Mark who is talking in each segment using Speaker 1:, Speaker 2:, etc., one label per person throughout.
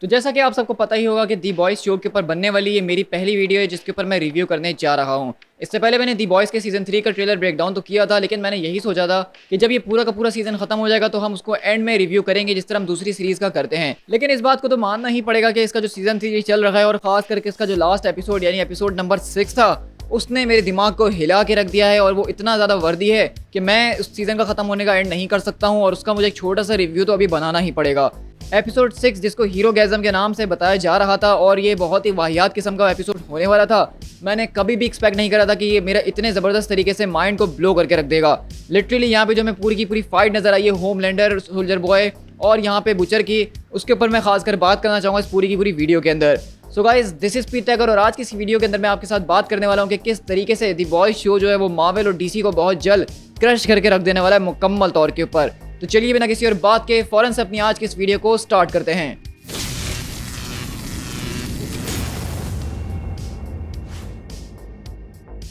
Speaker 1: तो जैसा कि आप सबको पता ही होगा कि दी बॉयज़ शो के ऊपर बनने वाली ये मेरी पहली वीडियो है जिसके ऊपर मैं रिव्यू करने जा रहा हूँ। इससे पहले मैंने दी बॉयज़ के सीज़न 3 का ट्रेलर ब्रेकडाउन तो किया था, लेकिन मैंने यही सोचा था कि जब ये पूरा का पूरा सीज़न खत्म हो जाएगा तो हम उसको एंड में रिव्यू करेंगे जिस तरह हम दूसरी सीरीज़ का करते हैं। लेकिन इस बात को तो मानना ही पड़ेगा कि इसका जो सीज़न 3 चल रहा है और खास करके इसका जो लास्ट एपिसोड यानी एपिसोड नंबर 6 था, उसने मेरे दिमाग को हिला के रख दिया है और वो इतना ज़्यादा वर्दी है कि मैं उस सीज़न का ख़त्म होने का एंड नहीं कर सकता हूँ और उसका मुझे एक छोटा सा रिव्यू तो अभी बनाना ही पड़ेगा। एपिसोड 6 जिसको हीरो गैज़म के नाम से बताया जा रहा था और ये बहुत ही वाहियात किस्म का एपिसोड होने वाला था। मैंने कभी भी एक्सपेक्ट नहीं करा था कि ये मेरा इतने ज़बरदस्त तरीके से माइंड को ब्लो करके रख देगा। लिटरली यहाँ पे जो मैं पूरी की पूरी फाइट नज़र आई है होमलैंडर, सोल्जर बॉय और यहाँ पे बुचर की, उसके ऊपर मैं खासकर बात करना चाहूँगा इस पूरी की पूरी वीडियो के अंदर। सो गाइस, दिस इज पीट टैगर और आज की इस वीडियो के अंदर मैं आपके साथ बात करने वाला हूँ कि किस तरीके से दी बॉयज़ शो जो है वो मार्वल और डीसी को बहुत जल्द क्रश करके रख देने वाला है मुकम्मल तौर के ऊपर। तो चलिए बिना किसी और बात के फौरन से अपनी आज की इस वीडियो को स्टार्ट करते हैं।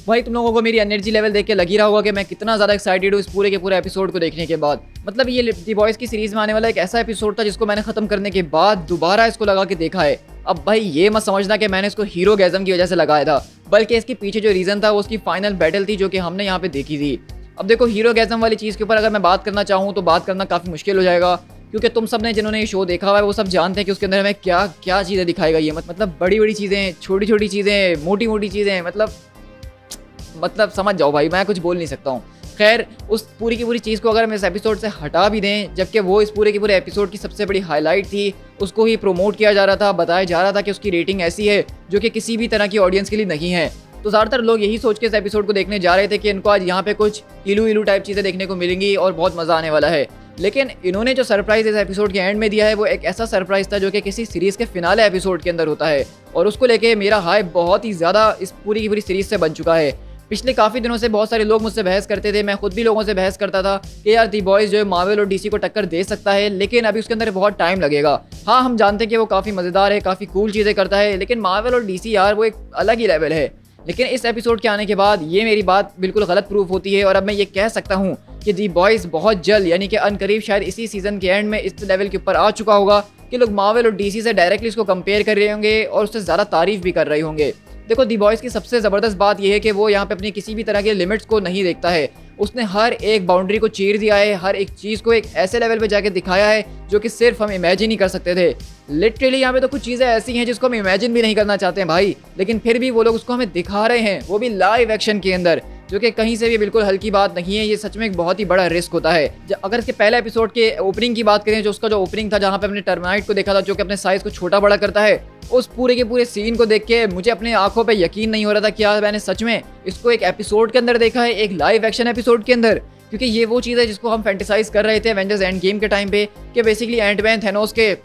Speaker 1: भाई तुम लोगों को मेरी एनर्जी लेवल देख के लग ही रहा होगा कि मैं कितना ज़्यादा एक्साइटेड हूँ इस पूरे के पूरे एपिसोड को देखने के बाद। मतलब ये दी बॉयज़ की सीरीज़ में आने वाला एक ऐसा एपिसोड था जिसको मैंने ख़त्म करने के बाद दोबारा इसको लगा के देखा है। अब भाई ये मत समझना कि मैंने इसको हीरो गैज़म की वजह से लगाया था, बल्कि इसके पीछे जो रीज़न था वो उसकी फाइनल बैटल थी जो कि हमने यहाँ पे देखी थी। अब देखो, हीरो गैज़म वाली चीज़ के ऊपर अगर मैं बात करना चाहूँ तो बात करना काफ़ी मुश्किल हो जाएगा, क्योंकि तुम सब ने जिन्होंने ये शो देखा हुआ है वो सब जानते हैं कि उसके अंदर हमें क्या क्या चीज़ें दिखाएगा। ये मतलब बड़ी बड़ी चीज़ें, छोटी छोटी चीज़ें, मोटी मोटी चीज़ें, मतलब समझ जाओ भाई, मैं कुछ बोल नहीं सकता हूँ। खैर, उस पूरी की पूरी चीज़ को अगर हम इस एपिसोड से हटा भी दें, जबकि वो इस पूरे के पूरे एपिसोड की सबसे बड़ी हाईलाइट थी, उसको ही प्रमोट किया जा रहा था, बताया जा रहा था कि उसकी रेटिंग ऐसी है जो कि किसी भी तरह की ऑडियंस के लिए नहीं है। तो ज़्यादातर लोग यही सोच के इस एपिसोड को देखने जा रहे थे कि इनको आज यहाँ पे कुछ इलू इलू टाइप चीज़ें देखने को मिलेंगी और बहुत मज़ा आने वाला है। लेकिन इन्होंने जो सरप्राइज़ इस एपिसोड के एंड में दिया है वो एक ऐसा सरप्राइज़ था जो कि किसी सीरीज़ के फिनाले एपिसोड के अंदर होता है, और उसको लेके मेरा हाइप बहुत ही ज़्यादा इस पूरी की पूरी सीरीज़ से बन चुका है। पिछले काफ़ी दिनों से बहुत सारे लोग मुझसे बहस करते थे, मैं खुद भी लोगों से बहस करता था कि यार दी बॉयज़ जो है मार्वल और डीसी को टक्कर दे सकता है, लेकिन अभी उसके अंदर बहुत टाइम लगेगा। हाँ, हम जानते हैं कि वो काफ़ी मज़ेदार है, काफ़ी कूल चीज़ें करता है, लेकिन मार्वल और डीसी यार वो एक अलग ही लेवल है। लेकिन इस एपिसोड के आने के बाद ये मेरी बात बिल्कुल गलत प्रूफ होती है और अब मैं ये कह सकता हूँ कि दी बॉयज़ बहुत जल्द यानी कि अनकरीब शायद इसी सीज़न के एंड में इस लेवल के ऊपर आ चुका होगा कि लोग मार्वल और डीसी से डायरेक्टली इसको कंपेयर कर रहे होंगे और उससे ज़्यादा तारीफ भी कर रहे होंगे। देखो, दी बॉयज़ की सबसे ज़बरदस्त बात यह है कि वो यहाँ पे अपनी किसी भी तरह के लिमिट्स को नहीं देखता है। उसने हर एक बाउंड्री को चीर दिया है, हर एक चीज़ को एक ऐसे लेवल पे जाके दिखाया है जो कि सिर्फ हम इमेजिन ही कर सकते थे। लिटरली यहाँ पे तो कुछ चीज़ें ऐसी हैं जिसको हम इमेजिन भी नहीं करना चाहते हैं भाई, लेकिन फिर भी वो लोग उसको हमें दिखा रहे हैं, वो भी लाइव एक्शन के अंदर, जो कि कहीं से भी बिल्कुल हल्की बात नहीं है। ये सच में एक बहुत ही बड़ा रिस्क होता है। अगर इसके पहले एपिसोड के ओपनिंग की बात करें, जो उसका जो ओपनिंग था जहाँ पे हमने टर्माइट को देखा था जो कि अपने साइज़ को छोटा बड़ा करता है, उस पूरे के पूरे सीन को देख के मुझे अपनी आंखों पे यकीन नहीं हो रहा था कि यार मैंने सच में इसको एक एपिसोड के अंदर देखा है, एक लाइव एक्शन एपिसोड के अंदर। क्योंकि ये वो चीज़ है जिसको हम फैंटेसाइज कर रहे थे एवेंजर्स एंड गेम के टाइम पे कि बेसिकली एंटमैन थैनोस के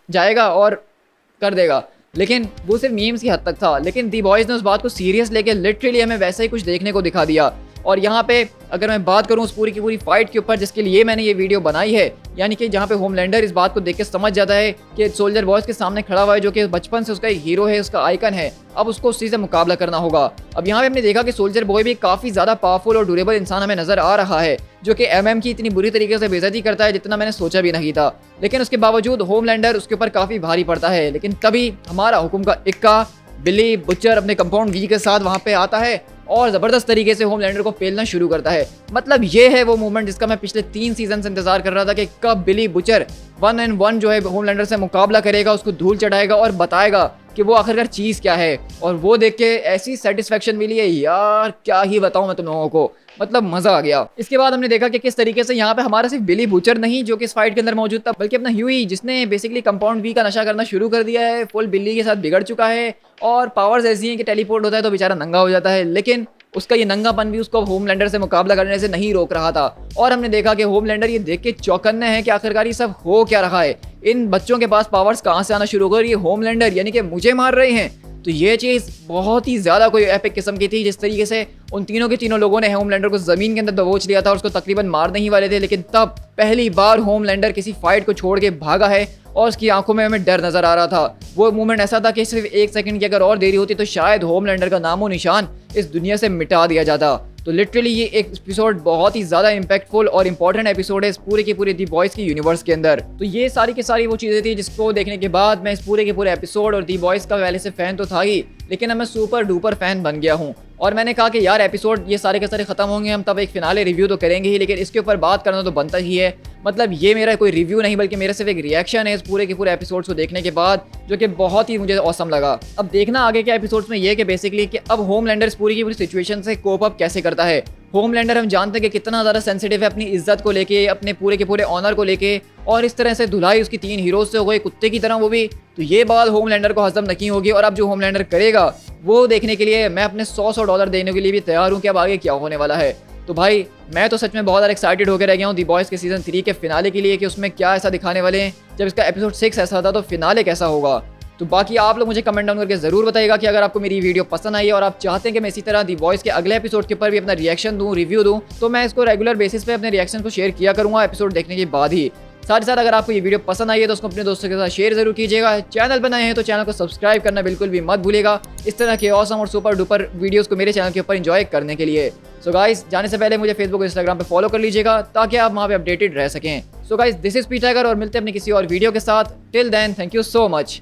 Speaker 1: जाएगा और कर देगा, लेकिन वो सिर्फ मीम्स की हद तक था। लेकिन दी बॉयज़ ने उस बात को सीरियस लेके लिटरली हमें वैसा ही कुछ देखने को दिखा दिया। और यहाँ पे अगर मैं बात करूँ उस पूरी की पूरी फाइट के ऊपर जिसके लिए मैंने ये वीडियो बनाई है, यानी कि जहाँ पे होमलैंडर इस बात को देख के समझ जाता है कि सोल्जर बॉयज़ के सामने खड़ा हुआ है जो कि बचपन से उसका एक हीरो है, उसका आइकन है, अब उसको उसी से मुकाबला करना होगा। अब यहाँ पे हमने देखा कि सोल्जर बॉय भी काफ़ी ज़्यादा पावरफुल और ड्यूरेबल इंसान हमें नजर आ रहा है, जो कि MM की इतनी बुरी तरीके से बेइज्जती करता है जितना मैंने सोचा भी नहीं था। लेकिन उसके बावजूद होमलैंडर उसके ऊपर काफ़ी भारी पड़ता है। लेकिन तभी हमारा हुक्म का इक्का बिली बुचर अपने कंपाउंड V के साथ वहाँ पे आता है और ज़बरदस्त तरीके से होमलैंडर को पेलना शुरू करता है। मतलब ये है वो मूवमेंट जिसका मैं पिछले 3 सीजन से इंतजार कर रहा था कि कब बिली बुचर 1-on-1 जो है होमलैंडर से मुकाबला करेगा, उसको धूल चढ़ाएगा और बताएगा कि वो आखिरकार चीज़ क्या है। और वो देख के ऐसी सेटिस्फेक्शन मिली है यार, क्या ही बताऊँ मैं तुम लोगों को, मतलब मज़ा आ गया। इसके बाद हमने देखा कि किस तरीके से यहाँ पे हमारा सिर्फ बिली बुचर नहीं जो कि इस फाइट के अंदर मौजूद था, बल्कि अपना ह्यूई जिसने बेसिकली कंपाउंड V का नशा करना शुरू कर दिया है, फुल बिल्ली के साथ बिगड़ चुका है और पावर्स ऐसी हैं कि टेलीपोर्ट होता है तो बेचारा नंगा हो जाता है। लेकिन उसका ये नंगापन भी उसको होमलैंडर से मुकाबला करने से नहीं रोक रहा था। और हमने देखा कि होमलैंडर ये देख के चौकन्ने हैं कि आखिरकार ये सब हो क्या रहा है, इन बच्चों के पास पावर्स कहाँ से आना शुरू हो गई, ये होमलैंडर यानी कि मुझे मार रहे हैं। तो ये चीज़ बहुत ही ज़्यादा कोई एपिक किस्म की थी, जिस तरीके से उन तीनों के तीनों लोगों ने होमलैंडर को ज़मीन के अंदर दबोच लिया था और उसको तकरीबन मारने ही वाले थे, लेकिन तब पहली बार होमलैंडर किसी फाइट को छोड़ के भागा है और उसकी आंखों में हमें डर नजर आ रहा था। वो मूवमेंट ऐसा था कि सिर्फ 1 सेकंड की अगर और देरी होती तो शायद होमलैंडर का नामो निशान इस दुनिया से मिटा दिया जाता। तो लिटरली ये एक एपिसोड बहुत ही ज़्यादा इंपैक्टफुल और इंपॉर्टेंट एपिसोड है इस पूरे के पूरे दी बॉयज़ की यूनिवर्स के अंदर। तो ये सारी की सारी वो चीज़ें थी जिसको देखने के बाद मैं इस पूरे के पूरे एपिसोड और दी बॉयज़ का पहले से फ़ैन तो था ही, लेकिन अब मैं सुपर डुपर फ़ैन बन गया हूँ। और मैंने कहा कि यार एपिसोड ये सारे के सारे ख़त्म होंगे, हम तब एक फिनाले रिव्यू तो करेंगे ही, लेकिन इसके ऊपर बात करना तो बनता ही है। मतलब ये मेरा कोई रिव्यू नहीं बल्कि मेरा सिर्फ एक रिएक्शन है इस पूरे के पूरे एपिसोड्स को देखने के बाद, जो कि बहुत ही मुझे औसम लगा। अब देखना आगे के एपिसोड्स में ये कि बेसिकली कि अब होमलैंडर इस पूरी की पूरी सिचुएशन से कोप अप कैसे करता है। होमलैंडर हम जानते हैं कि कितना ज़्यादा सेंसिटिव है अपनी इज्जत को लेके, अपने पूरे के पूरे ऑनर को लेके, और इस तरह से धुलाई उसकी 3 हीरोज से हो गई कुत्ते की तरह वो भी। तो ये बात होमलैंडर को हजम नहीं होगी, और अब जो होमलैंडर करेगा वो देखने के लिए मैं अपने 100 डॉलर देने के लिए भी तैयार हूँ कि अब आगे क्या होने वाला है। तो भाई मैं तो सच में बहुत ज़्यादा एक्साइटेड होकर रह गया हूँ दी बॉयज़ के सीज़न 3 के फिनाले के लिए कि उसमें क्या ऐसा दिखाने वाले हैं। जब इसका एपिसोड 6 ऐसा था तो फिनाले कैसा होगा। तो बाकी आप लोग मुझे कमेंट डाउन करके ज़रूर बताइएगा कि अगर आपको मेरी वीडियो पसंद आई है और आप चाहते हैं कि मैं इसी तरह दी वॉइस के अगले एपिसोड के ऊपर भी अपना रिएक्शन दूं, रिव्यू दूं, तो मैं इसको रेगुलर बेसिस पे अपने रिएक्शन को शेयर किया करूँगा एपिसोड देखने के बाद ही। साथ ही साथ अगर आपको ये वीडियो पसंद आई है तो उसको अपने दोस्तों के साथ शेयर जरूर कीजिएगा। चैनल बनाए हैं तो चैनल को सब्सक्राइब करना बिल्कुल भी मत भूलिएगा इस तरह के ऑसम और सुपर डुपर वीडियोस को मेरे चैनल के ऊपर एंजॉय करने के लिए। सो गाइस जाने से पहले मुझे फेसबुक और इंस्टाग्राम पे फॉलो कर लीजिएगा ताकि आप वहाँ पे अपडेटेड रह सकें। So guys this is P Tiger और मिलते हैं अपनी किसी और वीडियो के साथ। Till then thank you so much.